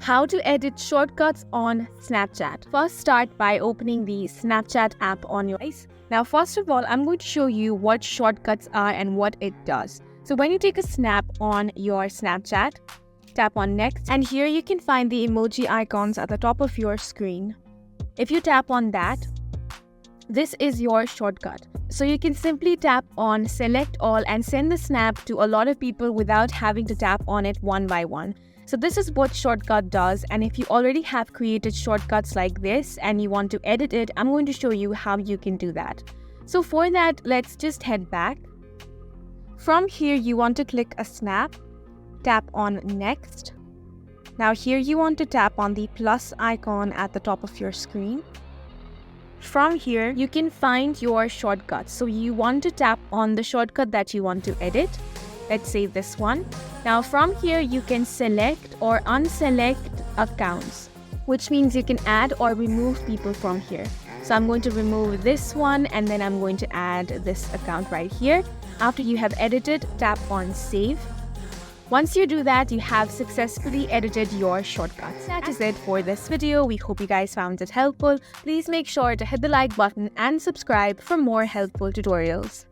How to edit shortcuts on Snapchat. First, start by opening the Snapchat app on your device. Now, first of all, I'm going to show you what shortcuts are and what it does. So when you take a snap on your Snapchat, tap on Next, and here you can find the emoji icons at the top of your screen. If you tap on that, this is your shortcut. So you can simply tap on Select All and send the snap to a lot of people without having to tap on it one by one. So this is what shortcut does, and if you already have created shortcuts like this and you want to edit it, I'm going to show you how you can do that. So for that, let's just head back. From here, you want to click a snap, tap on Next. Now here you want to tap on the plus icon at the top of your screen. From here, you can find your shortcuts. So you want to tap on the shortcut that you want to edit. Let's say this one. Now from here, you can select or unselect accounts, which means you can add or remove people from here. So I'm going to remove this one and then I'm going to add this account right here. After you have edited, tap on Save. Once you do that, you have successfully edited your shortcuts. That is it for this video. We hope you guys found it helpful. Please make sure to hit the like button and subscribe for more helpful tutorials.